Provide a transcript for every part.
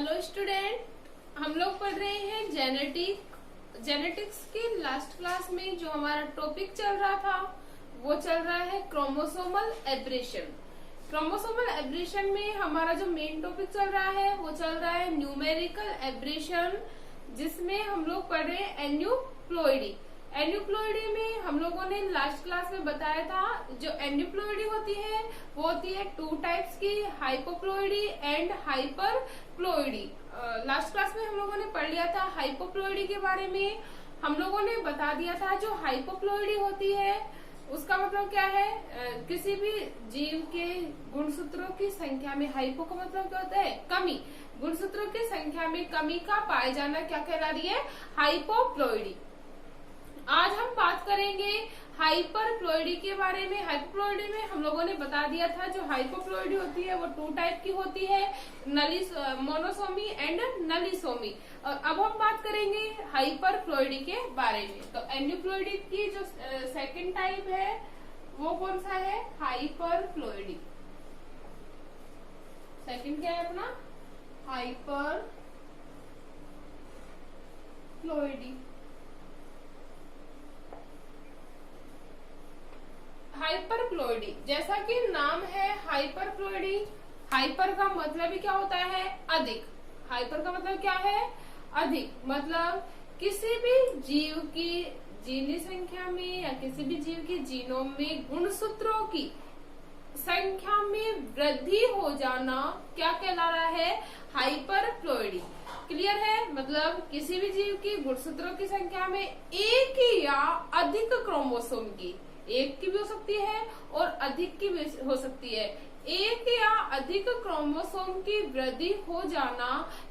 Hello student, हम लोग पढ़ रहे हैं जेनेटिक्स की लास्ट क्लास में जो हमारा टॉपिक चल रहा था वो चल रहा है क्रोमोसोमल एब्रेशन। क्रोमोसोमल एब्रेशन में हमारा जो मेन टॉपिक चल रहा है वो चल रहा है न्यूमेरिकल एब्रेशन, जिसमें हम लोग पढ़ रहे हैं एन्यूप्लॉइडी। एन्यूप्लॉइडी में हम लोगों ने लास्ट क्लास में बताया था जो एन्यूप्लॉइडी होती है वो होती है टू टाइप्स की, हाइपोप्लॉइडी एंड हाइपरप्लॉइडी। लास्ट क्लास में हम लोगों ने पढ़ लिया था हाइपोप्लॉइडी के बारे में। हम लोगों ने बता दिया था जो हाइपोप्लॉइडी होती है उसका मतलब क्या है, किसी भी जीव के गुणसूत्रों की संख्या में, हाइपो का मतलब क्या होता है कमी, गुणसूत्रों की संख्या में कमी का पाए जाना क्या कहला रही है, हाइपोप्लॉइडी। आज हम बात करेंगे हाइपरप्लॉइडी के बारे में। हाइपरप्लॉइडी में हम लोगों ने बता दिया था जो हाइपोप्लॉइडी होती है वो टू टाइप की होती है, मोनोसोमी एंड नलिसोमी। और अब हम बात करेंगे हाइपरप्लॉइडी के बारे में। तो एन्यूप्लॉइडी की जो सेकंड टाइप है वो कौन सा है, हाइपरप्लॉइडी। सेकंड क्या है अपना, हाइपरप्लॉइडी। हाइपरप्लॉइडी जैसा कि नाम है हाइपरप्लॉइडी, हाइपर का मतलब ही क्या होता है, अधिक। हाइपर का मतलब क्या है, अधिक। मतलब किसी भी जीव की जीनी संख्या में या किसी भी जीव की जीनोम में गुणसूत्रों की संख्या में वृद्धि हो जाना क्या कहला रहा है, हाइपरप्लॉइडी। क्लियर है, मतलब किसी भी जीव की गुणसूत्रों की संख्या में एक या अधिक क्रोमोसोम की, एक की भी हो सकती है और अधिक की भी हो सकती है, एक या अधिक क्रोमोसोम की वृद्धि हो जाना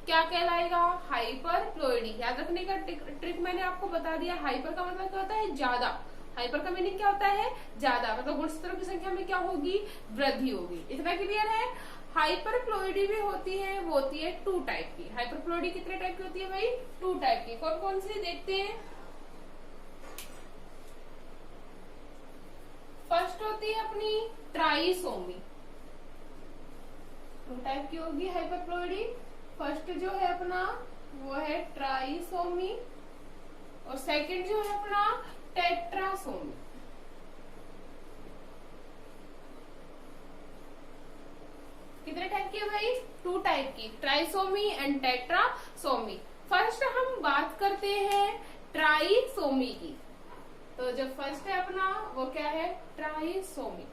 क्या कहलाएगा, हाइपरप्लॉइडी। याद रखने का ट्रिक मैंने आपको बता दिया। हाइपर का मतलब क्या होता है, ज्यादा। हाइपर का मीनिंग क्या होता है, ज्यादा। मतलब गुणसूत्रों की संख्या में क्या होगी, वृद्धि होगी। इतना क्लियर है। हाइपरप्लॉइडी भी होती है, वो होती है टू टाइप की। हाइपरप्लॉइडी कितने टाइप की होती है भाई, टू टाइप की। कौन कौन सी देखते हैं। फर्स्ट होती है अपनी ट्राइसोमी, टू टाइप की होगी हाइपरप्लॉइडी। फर्स्ट जो है अपना वो है ट्राइसोमी और सेकंड जो है अपना टेट्रासोमी। कितने टाइप की है भाई, टू टाइप की, ट्राइसोमी एंड टेट्रासोमी। फर्स्ट हम बात करते हैं ट्राइसोमी की। तो जो फर्स्ट है अपना वो क्या है, ट्राइसोमी।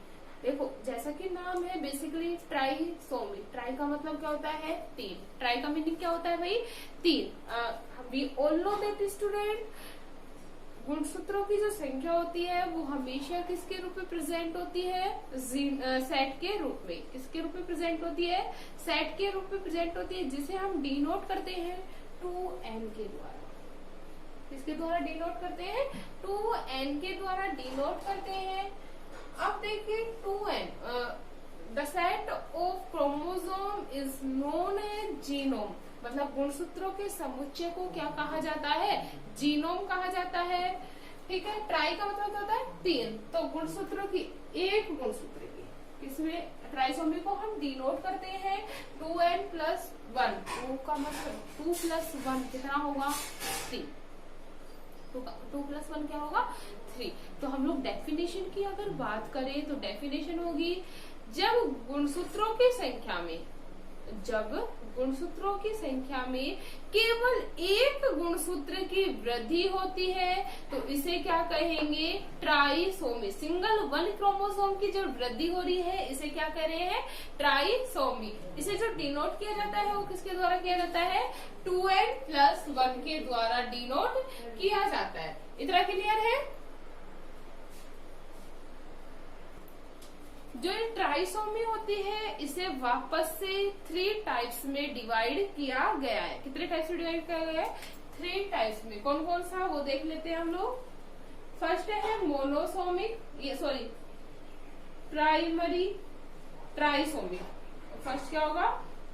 देखो जैसा कि नाम है बेसिकली ट्राइसोमी, ट्राई का मतलब क्या होता है, तीन। ट्राई का मीनिंग क्या होता है भाई, तीन। We all know that student, गुणसूत्रों की जो संख्या होती है वो हमेशा किसके रूप में प्रेजेंट होती है, सेट के रूप में। किसके रूप में प्रेजेंट होती है, सेट के रूप में प्रेजेंट होती है, जिसे हम डिनोट करते हैं 2n के द्वारा। किसके द्वारा डिनोट करते हैं, 2n के द्वारा डिनोट करते हैं। अब देखिए 2n, the set of chromosome is known as genome. मतलब गुणसूत्रों के समुच्चय को क्या कहा जाता है, जीनोम कहा जाता है। ठीक है। ट्राई का मतलब क्या होता है, तीन। तो गुणसूत्रों की, एक गुणसूत्र की, इसमें ट्राइसोमी को हम डिनोट करते हैं 2n+1। 2 का मतलब 2+1 कितना होगा, 3। 2+1 क्या होगा, 3। तो हम लोग डेफिनेशन की अगर बात करें तो डेफिनेशन होगी जब गुणसूत्रों की संख्या में, जब गुणसूत्रों की संख्या में केवल एक गुणसूत्र की वृद्धि होती है तो इसे क्या कहेंगे, ट्राइसोमी। सिंगल वन क्रोमोसोम की जो वृद्धि हो रही है इसे क्या कह रहे हैं, ट्राइसोमी। इसे जो डिनोट किया जाता है वो किसके द्वारा किया जाता है, 2n+1 के द्वारा डिनोट किया जाता है। इतना क्लियर है। जो ट्राइसोमी होती है इसे वापस से 3 टाइप्स में डिवाइड किया गया है। कितने टाइप्स में डिवाइड किया गया है, 3 टाइप्स में। कौन कौन सा वो देख लेते हैं हम लोग। फर्स्ट है मोनोसोमिक, ये सॉरी प्राइमरी ट्राइसोमिक। फर्स्ट क्या होगा,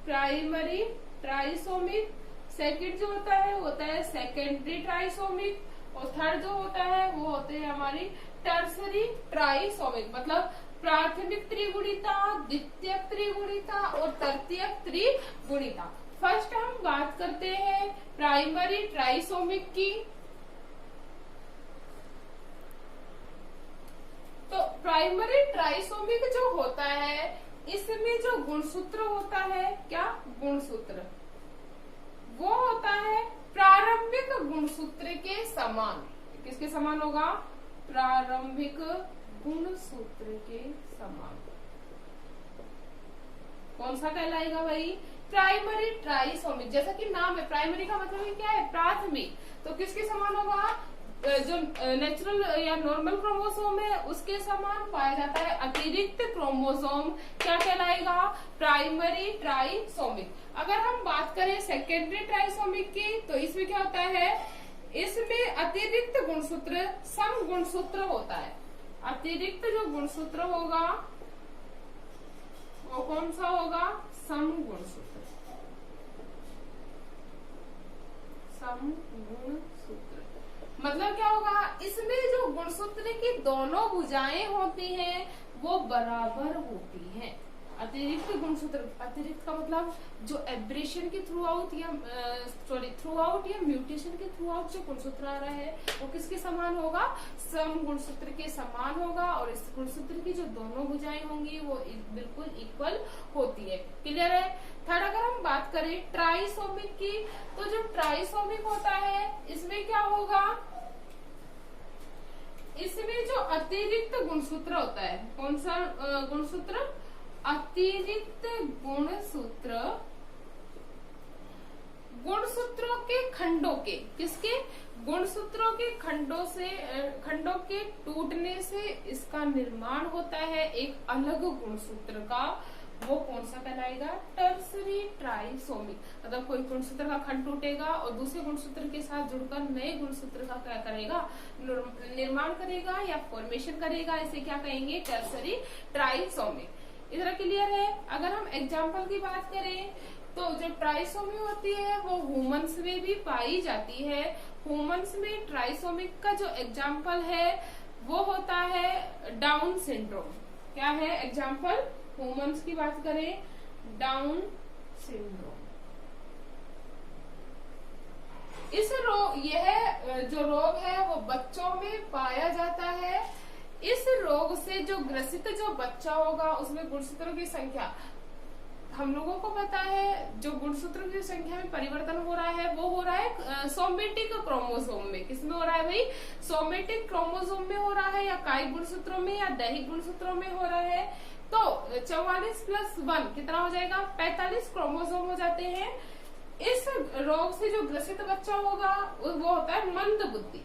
प्राइमरी ट्राइसोमिक। सेकंड जो होता है वो होता है सेकेंडरी ट्राइसोमिक। और थर्ड जो होता है वो होते हैं हमारी टर्सरी ट्राइसोमिक। मतलब प्राथमिक त्रिगुणिता, द्वितीयक त्रिगुणिता और तृतीयक त्रिगुणिता। फर्स्ट हम बात करते हैं प्राइमरी ट्राइसोमिक की, तो प्राइमरी ट्राइसोमिक जो होता है इसमें जो गुणसूत्र होता है, क्या गुणसूत्र, वो होता है प्रारंभिक गुणसूत्र के समान। किसके समान होगा? प्रारंभिक गुणसूत्र के समान। कौन सा कहलाएगा भाई? Primary trisomic. जैसा कि नाम है, प्राइमरी का मतलब क्या है? प्राथमिक। तो किसके समान होगा? जो नेचुरल या नॉर्मल क्रोमोसोम है उसके समान पाया जाता है। अतिरिक्त क्रोमोसोम क्या कहलाएगा? Primary trisomic. अगर हम बात करें सेकेंडरी ट्राइसोमिक की, तो इसमें क्या होता है? इसमें अतिरिक्त गुणसूत्र सम गुणसूत्र होता है। अतिरिक्त जो गुणसूत्र होगा वो कौन सा होगा? सम गुणसूत्र। सम गुणसूत्र मतलब क्या होगा? इसमें जो गुणसूत्र की दोनों भुजाएं होती हैं वो बराबर होती हैं। अतिरिक्त गुणसूत्र, अतिरिक्त का मतलब जो एब्रेशन के थ्रू आउट या म्यूटेशन के थ्रू आउट जो गुणसूत्र आ रहा है वो किसके समान होगा? सम गुणसूत्र के समान होगा। और इस गुणसूत्र की जो दोनों भुजाएं होंगी वो बिल्कुल इक्वल होती है। क्लियर है? थर्ड, अगर हम बात करें ट्राइसोमिक की, तो जो ट्राइसोमिक होता है इसमें क्या होगा? इसमें जो अतिरिक्त गुणसूत्र होता है, कौन सा गुणसूत्र? अतिरिक्त गुणसूत्र, गुणसूत्रों के खंडों के, किसके? गुणसूत्रों के खंडों के टूटने से इसका निर्माण होता है एक अलग गुणसूत्र का। वो कौन सा कहलाएगा? Tertiary trisomic. मतलब कोई गुणसूत्र का खंड टूटेगा और दूसरे गुणसूत्र के साथ जुड़कर नए गुणसूत्र का क्या करेगा? निर्माण करेगा या फॉर्मेशन करेगा। इसे क्या कहेंगे? Tertiary trisomic. इधर क्लियर है? अगर हम एग्जाम्पल की बात करें तो जो ट्राइसोमी होती है वो ह्यूमंस में भी पाई जाती है। ह्यूमंस में ट्राइसोमिक का जो एग्जाम्पल है वो होता है डाउन सिंड्रोम। क्या है एग्जाम्पल? ह्यूमंस की बात करें, डाउन सिंड्रोम। यह जो रोग है वो बच्चों में पाया जाता है। इस रोग से जो ग्रसित जो बच्चा होगा उसमें गुणसूत्रों की संख्या, हम लोगों को पता है जो गुणसूत्रों की संख्या में परिवर्तन हो रहा है वो हो रहा है सोमेटिक क्रोमोसोम में। किसमें हो रहा है भाई? सोमेटिक क्रोमोसोम में हो रहा है, या कायिक गुणसूत्रों में या दैहिक गुणसूत्रों में हो रहा है। तो 44 + 1 कितना हो जाएगा? 45 क्रोमोसोम हो जाते हैं। इस रोग से जो ग्रसित बच्चा होगा वो होता है मंद बुद्धि।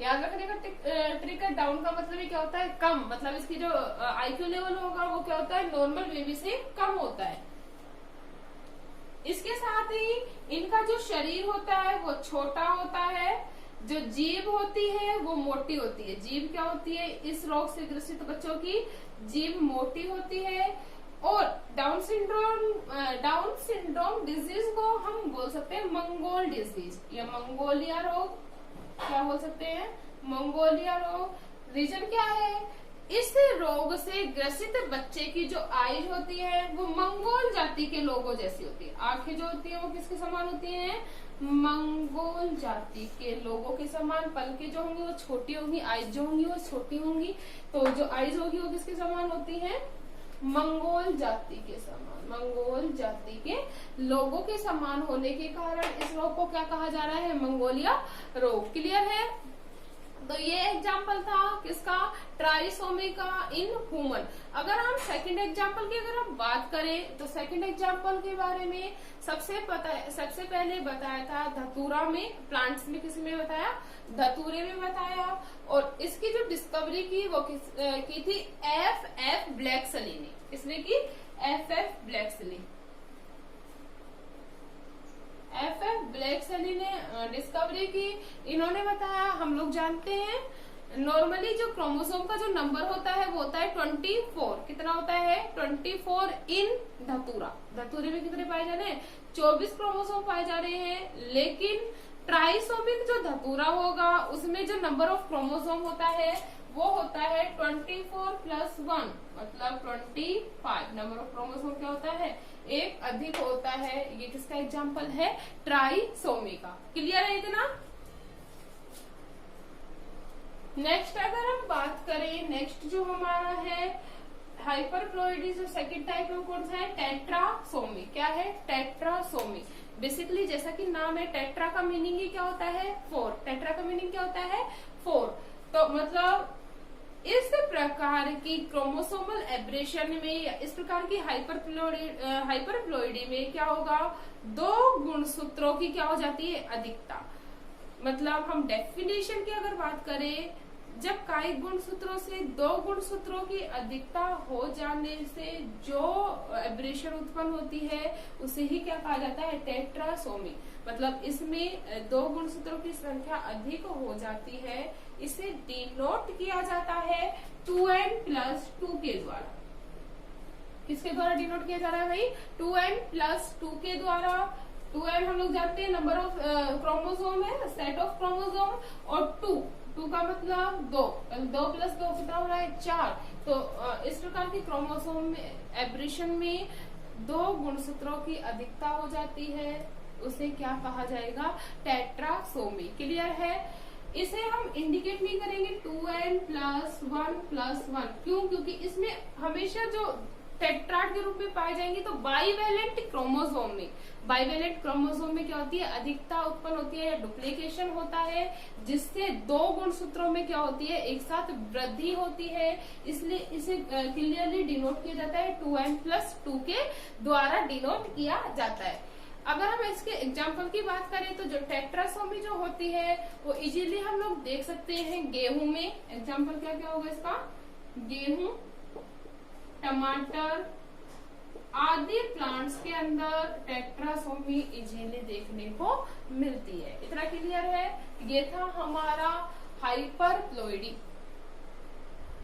याद रखने का ट्रिक है, डाउन का मतलब क्या होता है? कम। मतलब इसकी जो आईक्यू लेवल होगा वो क्या होता है? नॉर्मल बेबी से कम होता है। इसके साथ ही इनका जो शरीर होता है वो छोटा होता है। जो जीभ होती है वो मोटी होती है। जीभ क्या होती है? इस रोग से ग्रसित बच्चों की जीभ मोटी होती है। और डाउन सिंड्रोम डिजीज को हम बोल सकते हैं मंगोल डिजीज या मंगोलिया रोग। क्या बोल सकते हैं? मंगोलिया रोग। रीजन क्या है? इस रोग से ग्रसित बच्चे की जो आईज होती है वो मंगोल जाति के लोगों जैसी होती है। आंखें जो होती है वो किसके समान होती हैं? मंगोल जाति के लोगों के समान। पलकें जो होंगी वो छोटी होंगी, आईज जो होंगी वो छोटी होंगी। तो जो आईज होगी वो किसके समान होती है? मंगोल जाति के समान। मंगोल जाति के लोगों के समान होने के कारण इस रोग को क्या कहा जा रहा है? मंगोलिया रोग। क्लियर है? तो ये एग्जाम्पल था किसका? ट्राइसोमी का इन ह्यूमन। अगर हम सेकंड एग्जाम्पल की अगर हम बात करें तो सेकंड एग्जाम्पल के बारे में सबसे पहले बताया था धतूरा में, प्लांट्स में किसी में बताया? धतूरे में बताया। और इसकी जो डिस्कवरी की वो की थी F.F. ब्लैक्सली ने। किसने की? F.F. ब्लैक्सली। F.F. ब्लैक्सली ने डिस्कवरी की। इन्होंने बताया, हम लोग जानते हैं नॉर्मली जो क्रोमोसोम का जो नंबर होता है वो होता है 24। कितना होता है? 24 इन धतूरा। धतूरे में कितने पाए जा रहे हैं? 24 क्रोमोसोम पाए जा रहे हैं। लेकिन ट्राइसोमिक जो धतूरा होगा उसमें जो नंबर ऑफ क्रोमोसोम होता है वो होता है 24+1 मतलब 25। नंबर ऑफ क्रोमोसोम क्या होता है, एक अधिक होता है। ये किसका एग्जाम्पल है, ट्राइसोमी का। क्लियर है इतना। नेक्स्ट अगर हम बात करें, नेक्स्ट जो हमारा है हाइपरप्लॉइडी, जो सेकंड टाइप में कौन सा है, टेट्रासोमी। क्या है, टेट्रासोमी। बेसिकली जैसा कि नाम है, टेट्रा का मीनिंग ही क्या होता है, 4। टेट्रा का मीनिंग क्या होता है, 4। तो मतलब इस प्रकार की क्रोमोसोमल एब्रेशन में या इस प्रकार की हाइपरप्लॉइडी में क्या होगा, 2 गुणसूत्रों की क्या हो जाती है, अधिकता। मतलब हम डेफिनेशन की अगर बात करें, जब कायिक गुणसूत्रों से 2 गुणसूत्रों की अधिकता हो जाने से जो एब्रेशन उत्पन्न होती है उसे ही क्या कहा जाता है, टेट्रासोमी। मतलब इसमें 2 गुणसूत्रों की संख्या अधिक हो जाती है। इसे डिनोट किया जाता है 2n+2 के द्वारा। किसके द्वारा डिनोट किया जा रहा है भाई, 2n+2 के द्वारा। 2n हम लोग जानते हैं नंबर ऑफ क्रोमोसोम है, सेट ऑफ क्रोमोसोम, और 2 का मतलब 2 + 2 कितना हो रहा है, 4। तो इस प्रकार की क्रोमोसोम में एब्रेशन में 2 गुणसूत्रों की अधिकता हो जाती है, उसे क्या कहा जाएगा, टेट्रासोमी। क्लियर है। इसे हम इंडिकेट नहीं करेंगे 2n+1+1। क्यों, क्योंकि इसमें हमेशा जो टेट्राड के रूप में पाए जाएंगे, तो बाइवेलेंट क्रोमोसोम में, बाइवेलेंट क्रोमोसोम में क्या होती है, अधिकता उत्पन्न होती है या डुप्लीकेशन होता है, जिससे 2 गुणसूत्रों में क्या होती है, एक साथ वृद्धि होती है। इसलिए इसे क्लियरली डिनोट किया जाता है 2n+2 के द्वारा डिनोट किया जाता है। अगर हम इसके एग्जाम्पल की बात करें तो जो टेट्रासोमी जो होती है वो इजीली हम लोग देख सकते हैं गेहूं में। एग्जाम्पल क्या क्या होगा इसका, गेहूं, टमाटर आदि प्लांट्स के अंदर टेट्रासोमी इजीली देखने को मिलती है। इतना क्लियर है। ये था हमारा हाइपरप्लॉइडी।